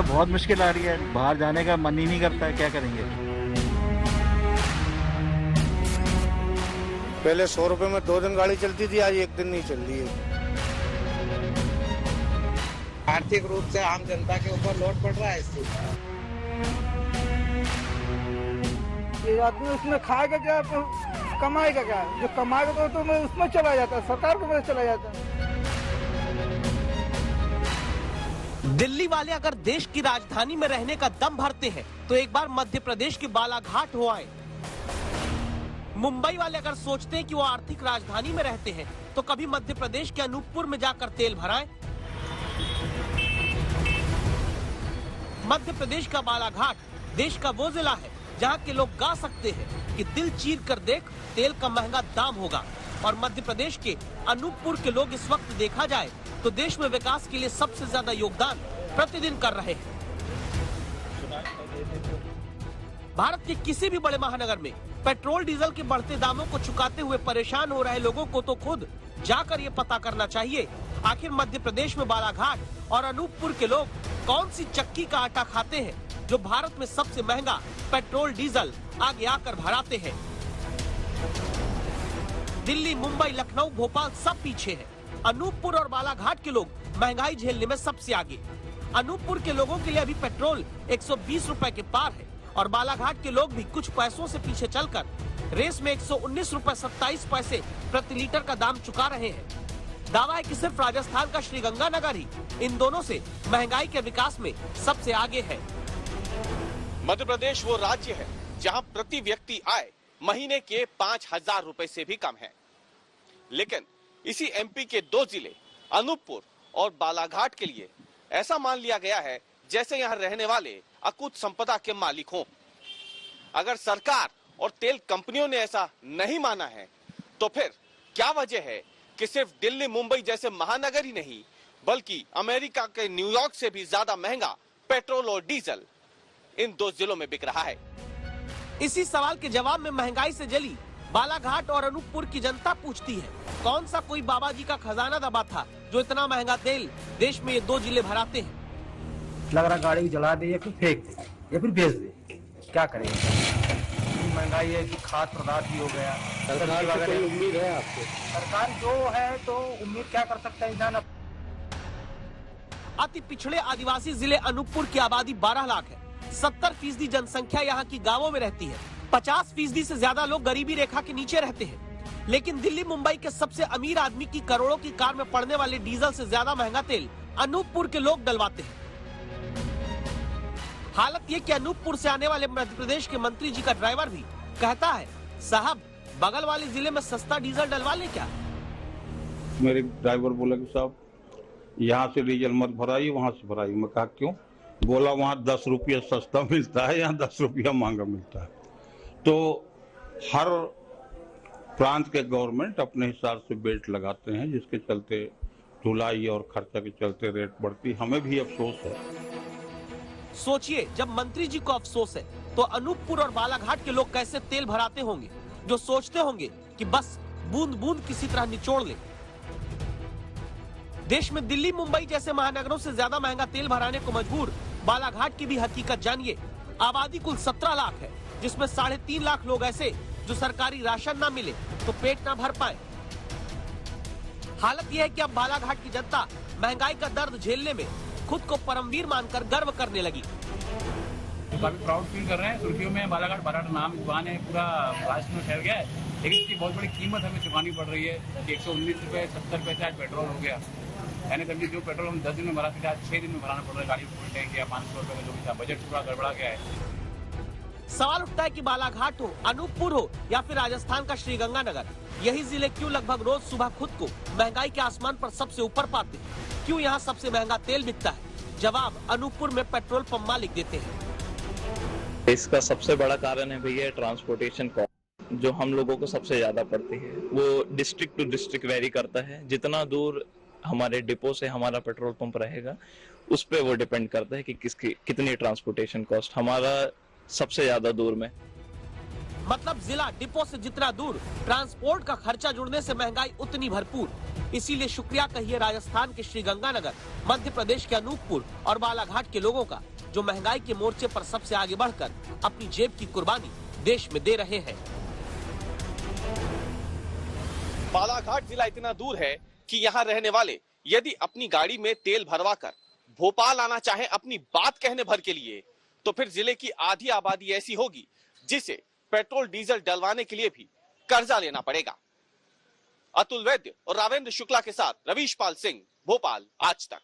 बहुत मुश्किल आ रही है, बाहर जाने का मन ही नहीं करता है, क्या करेंगे। पहले 100 रुपए में 2 दिन गाड़ी चलती थी, आज 1 दिन नहीं चल रही है। आर्थिक रूप से आम जनता के ऊपर लोड पड़ रहा है इस चीज का। ये आदमी उसमें खाएगा क्या, तो कमाएगा क्या? जो कमाएगा तो उसमें चला जाता है, सरकार को में चला जाता है। दिल्ली वाले अगर देश की राजधानी में रहने का दम भरते हैं तो एक बार मध्य प्रदेश के बालाघाट हो आए। मुंबई वाले अगर सोचते हैं कि वो आर्थिक राजधानी में रहते हैं तो कभी मध्य प्रदेश के अनूपपुर में जाकर तेल भराएं। मध्य प्रदेश का बालाघाट देश का वो जिला है जहां के लोग गा सकते हैं कि दिल चीर कर देख, तेल का महंगा दाम होगा। और मध्य प्रदेश के अनूपपुर के लोग इस वक्त देखा जाए तो देश में विकास के लिए सबसे ज्यादा योगदान प्रतिदिन कर रहे हैं। भारत के किसी भी बड़े महानगर में पेट्रोल डीजल के बढ़ते दामों को चुकाते हुए परेशान हो रहे लोगों को तो खुद जाकर ये पता करना चाहिए आखिर मध्य प्रदेश में बालाघाट और अनूपपुर के लोग कौन सी चक्की का आटा खाते हैं जो भारत में सबसे महंगा पेट्रोल डीजल आगे आकर भराते हैं। दिल्ली, मुंबई, लखनऊ, भोपाल सब पीछे हैं। अनूपपुर और बालाघाट के लोग महंगाई झेलने में सबसे आगे। अनूपपुर के लोगों के लिए अभी पेट्रोल 120 रुपए के पार है और बालाघाट के लोग भी कुछ पैसों से पीछे चलकर रेस में 119 रुपए 27 पैसे प्रति लीटर का दाम चुका रहे हैं। दावा है कि सिर्फ राजस्थान का श्रीगंगानगर ही इन दोनों से महंगाई के विकास में सबसे आगे है। मध्य प्रदेश वो राज्य है जहां प्रति व्यक्ति आय महीने के 5,000 रुपए से भी कम है, लेकिन इसी एमपी के 2 जिले अनूपपुर और बालाघाट के लिए ऐसा मान लिया गया है जैसे यहाँ रहने वाले अकुत संपदा के मालिक हों। अगर सरकार और तेल कंपनियों ने ऐसा नहीं माना है तो फिर क्या वजह है कि सिर्फ दिल्ली, मुंबई जैसे महानगर ही नहीं बल्कि अमेरिका के न्यूयॉर्क से भी ज्यादा महंगा पेट्रोल और डीजल इन 2 जिलों में बिक रहा है। इसी सवाल के जवाब में महंगाई से जली बालाघाट और अनूपपुर की जनता पूछती है, कौन सा कोई बाबा जी का खजाना दबा था जो इतना महंगा तेल देश में ये 2 जिले भराते हैं। लग रहा गाड़ी को जला दे या फिर फेंक दे या फिर बेच दे, क्या करेंगे? महंगाई है कि खाद्य पदार्थ भी हो गया। सरकार की कोई उम्मीद है आपको? सरकार जो है तो उम्मीद क्या कर सकता है इंसान। अति पिछड़े आदिवासी जिले अनूपपुर की आबादी 12 लाख है। 70% जनसंख्या यहाँ की गांवों में रहती है। 50% से ज्यादा लोग गरीबी रेखा के नीचे रहते हैं। लेकिन दिल्ली, मुंबई के सबसे अमीर आदमी की करोड़ों की कार में पड़ने वाले डीजल से ज्यादा महंगा तेल अनूपपुर के लोग डलवाते हैं। हालत ये कि अनूपपुर से आने वाले मध्य प्रदेश के मंत्री जी का ड्राइवर भी कहता है, साहब बगल वाले जिले में सस्ता डीजल डलवा ले क्या? मेरे ड्राइवर बोला कि साहब यहाँ से डीजल मत भराइए, वहाँ से भराइए। मैं कहा क्यों? बोला वहाँ 10 रुपया सस्ता मिलता है, यहाँ 10 रुपया महंगा मिलता है। तो हर प्रांत के गवर्नमेंट अपने हिसाब से बेल्ट लगाते हैं, जिसके चलते ढुलाई और खर्चा के चलते रेट बढ़ती। हमें भी अफसोस है। सोचिए, जब मंत्री जी को अफसोस है तो अनूपपुर और बालाघाट के लोग कैसे तेल भराते होंगे, जो सोचते होंगे कि बस बूंद बूंद किसी तरह निचोड़ ले। देश में दिल्ली, मुंबई जैसे महानगरों से ज्यादा महंगा तेल भराने को मजबूर बालाघाट की भी हकीकत जानिए। आबादी कुल 17 लाख है, जिसमें 3.5 लाख लोग ऐसे जो सरकारी राशन ना मिले तो पेट ना भर पाए। हालत यह है कि अब बालाघाट की जनता महंगाई का दर्द झेलने में खुद को परमवीर मानकर गर्व करने लगी। काफी प्राउड फील कर रहे हैं। सुर्खियों में बालाघाट बालाघाट नाम जुबान है, पूरा राष्ट्र में फैल गया है। लेकिन इसकी बहुत बड़ी कीमत हमें चुकानी पड़ रही है कि 119 रुपए 70 पैसे आज पेट्रोल हो गया। यानी कभी जो पेट्रोल हम 10 दिन में भराते थे आज 6 दिन में भराना पड़ रहा है। गाड़ी फुल टैंक या 500 रुपए का जो भी था, बजट पूरा गड़बड़ा गया है। सवाल उठता है कि बालाघाट हो, अनूपपुर हो या फिर राजस्थान का श्रीगंगानगर, यही जिले क्यों लगभग रोज सुबह खुद को महंगाई के आसमान पर सबसे ऊपर पाते हैं? क्यों यहाँ सबसे महंगा तेल बिकता है? जवाब अनूपपुर में पेट्रोल पंप मालिक देते हैं। इसका सबसे बड़ा कारण है भैया ट्रांसपोर्टेशन कॉस्ट, जो हम लोगों को सबसे ज्यादा पड़ती है। वो डिस्ट्रिक्ट टू डिस्ट्रिक्ट वेरी करता है। जितना दूर हमारे डिपो से हमारा पेट्रोल पंप रहेगा उस पे वो डिपेंड करता है कि कितनी ट्रांसपोर्टेशन कॉस्ट। हमारा सबसे ज्यादा दूर में, मतलब जिला डिपो से जितना दूर, ट्रांसपोर्ट का खर्चा जुड़ने से महंगाई उतनी भरपूर। इसीलिए शुक्रिया कहिए राजस्थान के श्रीगंगानगर, मध्य प्रदेश के अनूपपुर और बालाघाट के लोगों का, जो महंगाई के मोर्चे पर सबसे आगे बढ़कर अपनी जेब की कुर्बानी देश में दे रहे हैं। बालाघाट जिला इतना दूर है कि यहाँ रहने वाले यदि अपनी गाड़ी में तेल भरवा कर भोपाल आना चाहे अपनी बात कहने भर के लिए, तो फिर जिले की आधी आबादी ऐसी होगी जिसे पेट्रोल डीजल डलवाने के लिए भी कर्जा लेना पड़ेगा। अतुल वैद्य और रावेंद्र शुक्ला के साथ रवीश पाल सिंह, भोपाल, आज तक।